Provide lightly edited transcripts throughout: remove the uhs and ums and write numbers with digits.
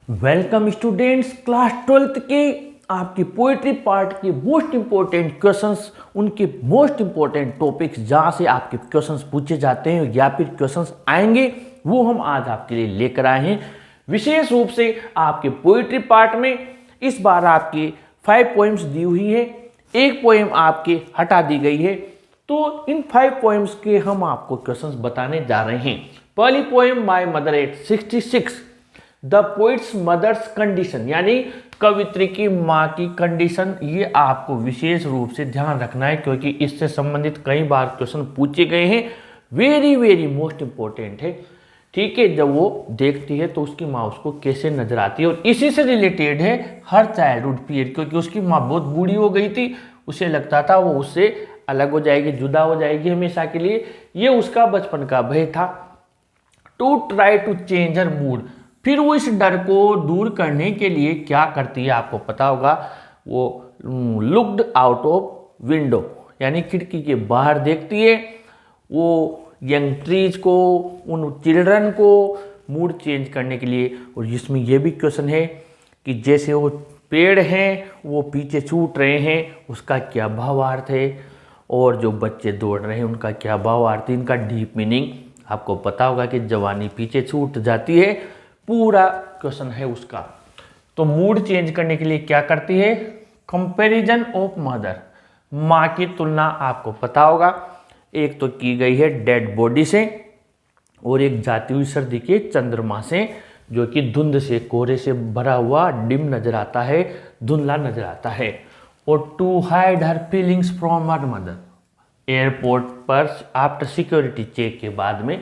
Welcome students, class 12th के आपकी poetry part के मोस्ट इंपॉर्टेंट क्वेश्चंस, उनके मोस्ट इंपॉर्टेंट टॉपिक्स जहां से आपके क्वेश्चंस पूछे जाते हैं या फिर क्वेश्चंस आएंगे, वो हम आज आपके लिए लेकर आए हैं। विशेष रूप से आपके पोइट्री पार्ट में इस बार आपकी 5 पोएम्स दी हुई है, एक पोएम आपके हटा दी गई है। तो इन 5 पोएम्स के हम आपको क्वेश्चंस बताने जा रहे हैं। पहली poem my mother at 66, the poet's mother's condition, यानी कवित्री की माँ की कंडीशन। ये आपको विशेष रूप से ध्यान रखना है क्योंकि इससे संबंधित कई बार क्वेश्चन पूछे गए हैं। वेरी वेरी मोस्ट इंपॉर्टेंट है। ठीक है, जब वो देखती है तो उसकी माँ उसको कैसे नजर आती है, और इसी से रिलेटेड है हर चाइल्डहुड पीरियड, क्योंकि उसकी माँ बहुत बूढ़ी हो गई थी, उसे लगता था वो उससे अलग हो जाएगी, जुदा हो जाएगी हमेशा के लिए। ये उसका बचपन का भय था। To try to change her mood, फिर वो इस डर को दूर करने के लिए क्या करती है आपको पता होगा। वो लुक्ड आउट ऑफ विंडो, यानी खिड़की के बाहर देखती है। वो यंग ट्रीज को, उन चिल्ड्रन को मूड चेंज करने के लिए। और इसमें यह भी क्वेश्चन है कि जैसे वो पेड़ हैं वो पीछे छूट रहे हैं, उसका क्या भावार्थ है, और जो बच्चे दौड़ रहे हैं उनका क्या भावार्थ है। इनका डीप मीनिंग आपको पता होगा कि जवानी पीछे छूट जाती है, पूरा क्वेश्चन है उसका। तो मूड चेंज करने के लिए क्या करती है, कंपैरिजन ऑफ मदर, माँ की तुलना आपको पता होगा। एक तो की गई है डेड बॉडी से, और एक जाती हुई सर्दी के चंद्रमा से, जो कि धुंध से, कोहरे से भरा हुआ डिम नजर आता है, धुंधला नजर आता है। और to hide her feelings from her mother, airport पर आफ्टर सिक्योरिटी चेक के बाद में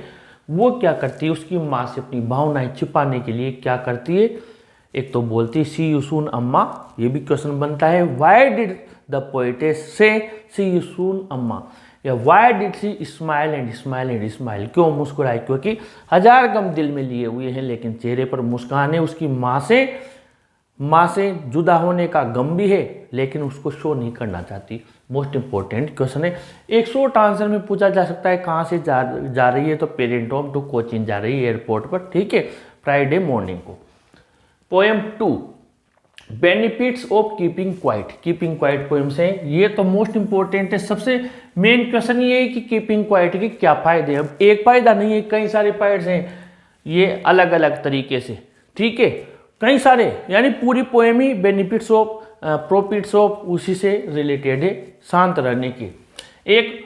वो क्या करती है, उसकी माँ से अपनी भावनाएं छिपाने के लिए क्या करती है। एक तो बोलती है सी यू सून अम्मा, ये भी क्वेश्चन बनता है। व्हाई डिड द पोएटेस से सी यू सून अम्मा, या why did she smile and smile and smile, क्यों मुस्कुराई, क्योंकि हजार गम दिल में लिए हुए हैं लेकिन चेहरे पर मुस्कान है। उसकी माँ से जुदा होने का गम भी है लेकिन उसको शो नहीं करना चाहती। मोस्ट इंपॉर्टेंट क्वेश्चन है। एक शॉर्ट आंसर में पूछा जा सकता है कहाँ से जा रही है, तो पेरेंट होम टू कोचिन जा रही है, एयरपोर्ट पर। ठीक है, फ्राइडे मॉर्निंग को। Poem 2, benefits of keeping quiet, keeping quiet poem से। ये तो मोस्ट इंपॉर्टेंट है। सबसे मेन क्वेश्चन ये है कि कीपिंग क्वाइट के क्या फायदे हैं। अब एक फायदा नहीं है, कई सारे फायदे हैं, ये अलग अलग तरीके से। ठीक है, कई सारे, यानी पूरी poem he benefits of profits of उसी से रिलेटेड है, शांत रहने की। एक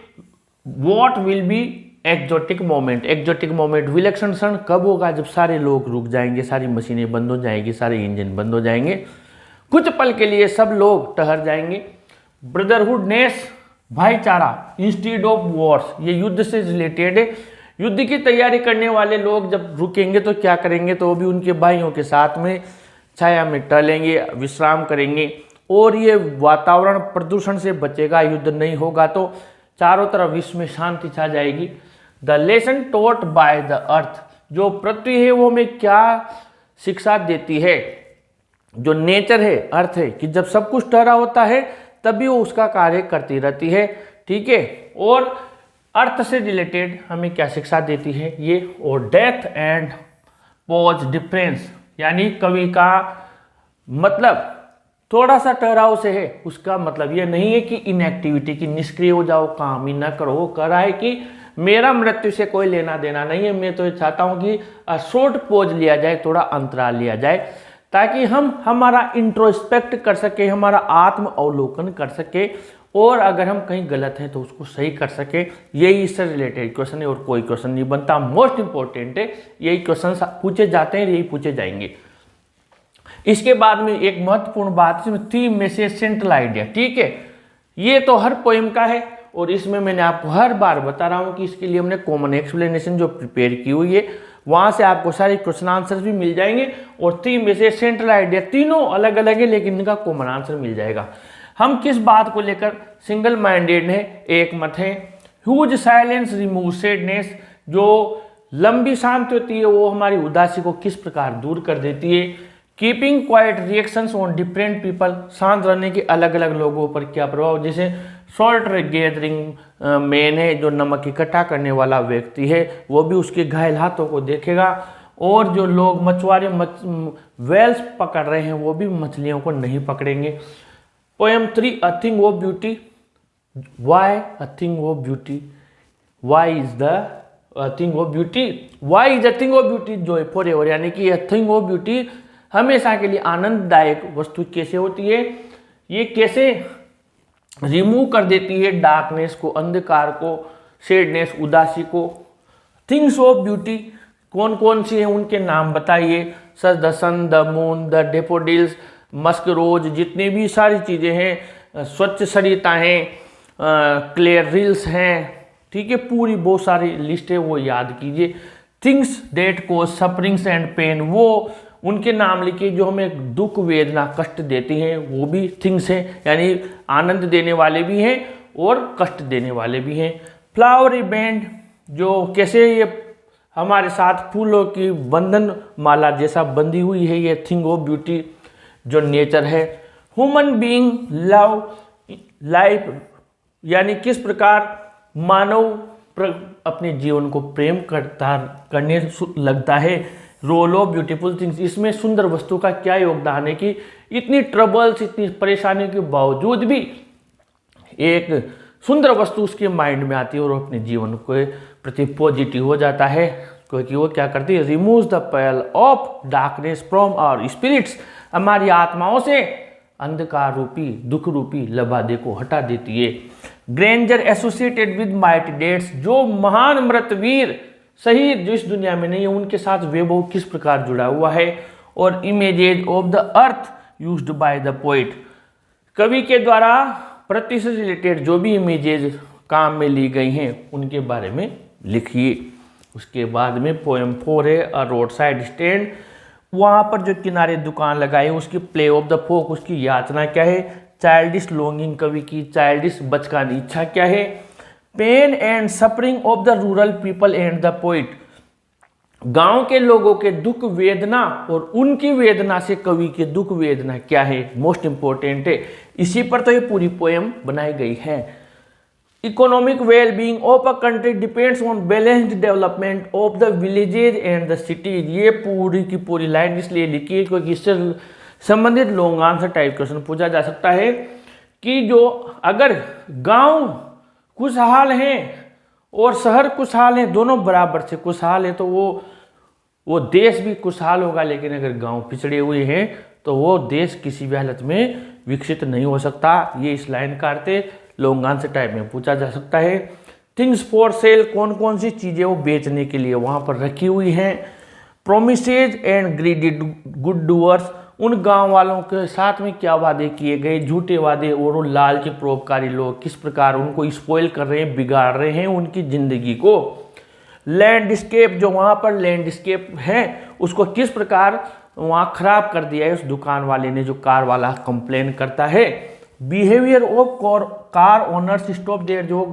what will be exotic moment, exotic moment, विलक्षण क्षण कब होगा, जब सारे लोग रुक जाएंगे, सारी मशीनें बंद हो जाएंगी, सारे इंजन बंद हो जाएंगे, कुछ पल के लिए सब लोग ठहर जाएंगे। ब्रदरहुडनेस, भाईचारा, इंस्टीड ऑफ वॉर्स, ये युद्ध से रिलेटेड है। युद्ध की तैयारी करने वाले लोग जब रुकेंगे तो क्या करेंगे, तो वो भी उनके भाइयों के साथ में छाया में टहलेंगे, विश्राम करेंगे। और ये वातावरण प्रदूषण से बचेगा, युद्ध नहीं होगा तो चारों तरफ विश्व में शांति छा जाएगी। The lesson taught by the earth, जो पृथ्वी है वो हमें क्या शिक्षा देती है, जो नेचर है, अर्थ है, कि जब सब कुछ ठहरा होता है तभी वो उसका कार्य करती रहती है। ठीक है, और अर्थ से रिलेटेड हमें क्या शिक्षा देती है ये। और डेथ एंड पॉज डिफरेंस, यानी कवि का मतलब थोड़ा सा ठहराव से है, उसका मतलब ये नहीं है कि इनएक्टिविटी की, निष्क्रिय हो जाओ, काम ही ना करो। वो कह रहा है कि मेरा मृत्यु से कोई लेना देना नहीं है, मैं तो ये चाहता हूं कि शॉर्ट पॉज लिया जाए, थोड़ा अंतराल लिया जाए, ताकि हम हमारा इंट्रोस्पेक्ट कर सके, हमारा आत्म अवलोकन कर सके, और अगर हम कहीं गलत हैं तो उसको सही कर सके। यही इससे रिलेटेड क्वेश्चन है, और कोई क्वेश्चन नहीं बनता। मोस्ट इंपॉर्टेंट है, यही क्वेश्चन पूछे जाते हैं, यही पूछे जाएंगे। इसके बाद में एक महत्वपूर्ण बात, इसमें थीम में से सेंट्रल आइडिया। ठीक है, ये तो हर पोएम का है, और इसमें मैंने आपको हर बार बता रहा हूं कि इसके लिए हमने कॉमन एक्सप्लेनेशन जो प्रिपेयर की हुई है, वहां से आपको सारे क्वेश्चन आंसर भी मिल जाएंगे। और थीम में से सेंट्रल आइडिया, तीनों अलग अलग है लेकिन इनका कॉमन आंसर मिल जाएगा। हम किस बात को लेकर सिंगल माइंडेड है, एक मत है। ह्यूज साइलेंस रिमूव सैडनेस, जो लंबी शांति होती है वो हमारी उदासी को किस प्रकार दूर कर देती है। Keeping quiet reactions on different people, शांत रहने के अलग अलग लोगों पर क्या प्रभाव, जैसे सॉल्ट गैदरिंग मैन है, जो नमक इकट्ठा करने वाला व्यक्ति है, वो भी उसके घायल हाथों को देखेगा। और जो लोग मछुआरे वेल्स पकड़ रहे हैं वो भी मछलियों को नहीं पकड़ेंगे। Poem 3 a thing of beauty. Why a thing of beauty, why is the thing of beauty, why is a thing of beauty joy for ever, यानी कि अ थिंग ऑफ ब्यूटी हमेशा के लिए आनंददायक वस्तु कैसे होती है, ये कैसे रिमूव कर देती है डार्कनेस को, अंधकार को, सैडनेस, उदासी को। थिंग्स ऑफ ब्यूटी कौन कौन सी हैं उनके नाम बताइए। The sun, the moon, the daffodils, musk rose, जितनी भी सारी चीज़ें हैं, स्वच्छ सरिता हैं, क्लियर रिल्स हैं, ठीक है, पूरी बहुत सारी लिस्ट है वो याद कीजिए। Things that cause sufferings and pain, वो उनके नाम लिखिए जो हमें दुख, वेदना, कष्ट देती हैं, वो भी थिंग्स हैं, यानी आनंद देने वाले भी हैं और कष्ट देने वाले भी हैं। फ्लावरी बैंड, जो कैसे ये हमारे साथ फूलों की बंधन माला जैसा बंधी हुई है, ये थिंग ऑफ ब्यूटी जो नेचर है। ह्यूमन बीइंग लव लाइफ, यानी किस प्रकार मानव अपने जीवन को प्रेम करने लगता है। रोल ऑफ ब्यूटीफुल थिंग्स, इसमें सुंदर वस्तु का क्या योगदान है कि इतनी ट्रबल्स, इतनी परेशानी के बावजूद भी एक सुंदर वस्तु उसके माइंड में आती है और अपने जीवन के प्रति पॉजिटिव हो जाता है, क्योंकि वो क्या करती है, removes the pall of darkness from our spirits, हमारी आत्माओं से अंधकार रूपी, दुख रूपी लबादे को हटा देती है। Grandeur associated with mighty dead, जो महान मृतवीर शहीद जो इस दुनिया में नहीं है उनके साथ वैभव किस प्रकार जुड़ा हुआ है। और images of the earth used by the poet, कवि के द्वारा पृथ्वी से रिलेटेड जो भी इमेजेज काम में ली गई हैं उनके बारे में लिखिए। उसके बाद में पोएम 4 है अ रोड साइड स्टैंड, वहाँ पर जो किनारे दुकान लगाई उसकी प्ले ऑफ द फोक, उसकी यातना क्या है। चाइल्डिश लॉन्गिंग, कवि की चाइल्डिश बचकानी इच्छा क्या है। Pain and suffering of the rural people and the poet, गांव के लोगों के दुख वेदना और उनकी वेदना से कवि के दुख वेदना क्या है, मोस्ट इंपॉर्टेंट है। इसी पर तो ये पूरी पोएम बनाई गई है। Economic well being of a country depends on balanced development of the villages and the cities, ये पूरी की पूरी लाइन इसलिए लिखी है क्योंकि इससे संबंधित लॉन्ग आंसर टाइप क्वेश्चन पूछा जा सकता है कि जो अगर गांव खुशहाल हैं और शहर खुशहाल हैं, दोनों बराबर से खुशहाल है, तो वो देश भी खुशहाल होगा। लेकिन अगर गांव पिछड़े हुए हैं तो वो देश किसी भी हालत में विकसित नहीं हो सकता। ये इस लाइन का अर्थ लॉन्ग आंसर टाइप में पूछा जा सकता है। थिंग्स फॉर सेल, कौन कौन सी चीज़ें वो बेचने के लिए वहाँ पर रखी हुई हैं। Promises and greedy good doers, उन गांव वालों के साथ में क्या वादे किए गए, झूठे वादे, और वो लालची परोपकारी लोग किस प्रकार उनको स्पॉइल कर रहे हैं, बिगाड़ रहे हैं उनकी ज़िंदगी को। लैंडस्केप, जो वहाँ पर लैंडस्केप है उसको किस प्रकार वहाँ खराब कर दिया है उस दुकान वाले ने, जो कार वाला कंप्लेन करता है। Behaviour of car owners stop there, जो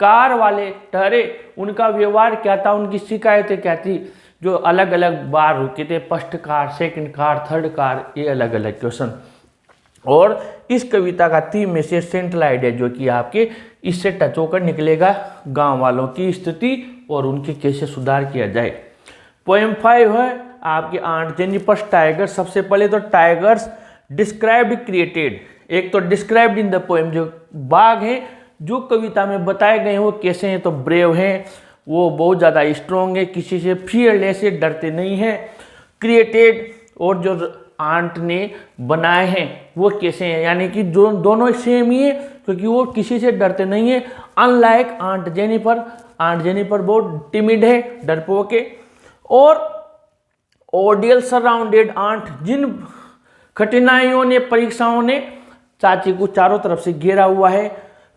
कार वाले ठहरे उनका व्यवहार क्या था, उनकी शिकायतें क्या थी, जो अलग अलग बार रुके थे, first car, second car, third car, ये अलग अलग क्वेश्चन। और इस कविता का थीम में से सेंट्रल आइडिया जो कि आपके इससे टच होकर निकलेगा, गांव वालों की स्थिति और उनके कैसे सुधार किया जाए। पोएम 5 है आपके आंट जेनिफर टाइगर। सबसे पहले तो टाइगर्स डिस्क्राइब्ड क्रिएटेड, एक तो डिस्क्राइब्ड इन द पोएम, जो बाघ हैं जो कविता में बताए गए हैं वो कैसे हैं, तो ब्रेव हैं, वो बहुत ज़्यादा स्ट्रॉन्ग है, किसी से फियरलेस है, डरते नहीं हैं। क्रिएटेड, और जो आंट ने बनाए हैं वो कैसे हैं, यानी कि जो दोनों सेम ही है क्योंकि वो किसी से डरते नहीं है। अनलाइक आंट जेनिफर बहुत टिमिड है, डरपोक है। और ऑडियल सराउंडेड आंट, जिन कठिनाइयों ने, परीक्षाओं ने चाची को चारों तरफ से घेरा हुआ है।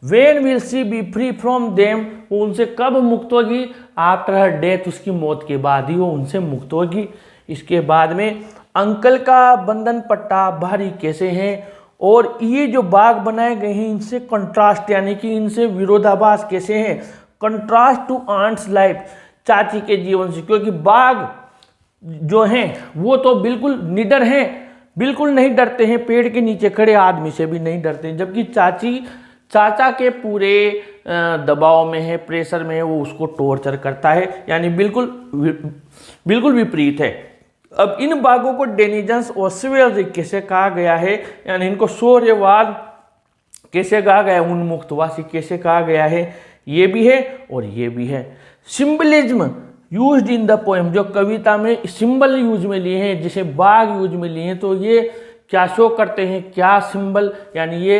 When will she be free from them, वो उनसे कब मुक्त होगी, आफ्टर हर डेथ, उसकी मौत के बाद ही वो उनसे मुक्त होगी। इसके बाद में अंकल का बंधन पट्टा भारी कैसे हैं, और ये जो बाघ बनाए गए हैं इनसे कंट्रास्ट, यानी कि इनसे विरोधाभास कैसे हैं। कंट्रास्ट टू आंट्स लाइफ, चाची के जीवन से, क्योंकि बाघ जो हैं वो तो बिल्कुल निडर हैं, बिल्कुल नहीं डरते हैं, पेड़ के नीचे खड़े आदमी से भी नहीं डरते हैं, जबकि चाची चाचा के पूरे दबाव में है, प्रेशर में है, वो उसको टॉर्चर करता है, यानी बिल्कुल बिल्कुल विपरीत है। अब इन बाघों को डेनिजन्स और सिविल कैसे कहा गया है, यानी इनको शौर्यवाद कैसे कहा गया है, उन्मुक्तवासी कैसे कहा गया है, ये भी है और ये भी है। Symbolism used in the poem, जो कविता में सिंबल यूज में लिए हैं, जैसे बाघ यूज में लिए हैं, तो ये क्या शो करते हैं, क्या सिंबल, यानी ये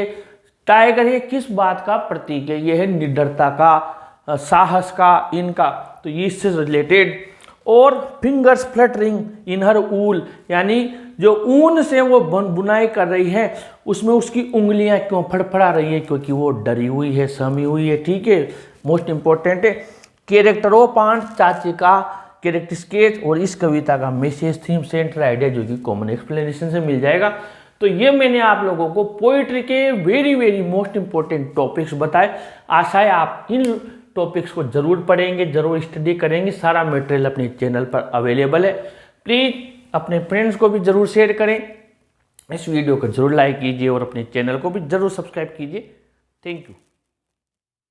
टाइगर ये किस बात का प्रतीक है, ये है निडरता का, साहस का, इनका, तो ये इससे रिलेटेड। और फिंगर्स फ्लटरिंग इन हर ऊल, यानी जो ऊन से वो बुनाई कर रही है उसमें उसकी उंगलियां क्यों फड़फड़ा रही है, क्योंकि वो डरी हुई है, सहमी हुई है, ठीक है। मोस्ट इंपॉर्टेंट है कैरेक्टर ऑफ आंट, चाचे का कैरेक्टर स्केच और इस कविता का मैसेज, थीम, सेंट्रल आइडिया, जो कि कॉमन एक्सप्लेनेशन से मिल जाएगा। तो ये मैंने आप लोगों को पोइट्री के वेरी मोस्ट इंपॉर्टेंट टॉपिक्स बताए। आशा है आप इन टॉपिक्स को जरूर पढ़ेंगे, जरूर स्टडी करेंगे। सारा मटेरियल अपने चैनल पर अवेलेबल है। प्लीज़ अपने फ्रेंड्स को भी जरूर शेयर करें, इस वीडियो को जरूर लाइक कीजिए और अपने चैनल को भी जरूर सब्सक्राइब कीजिए। Thank you.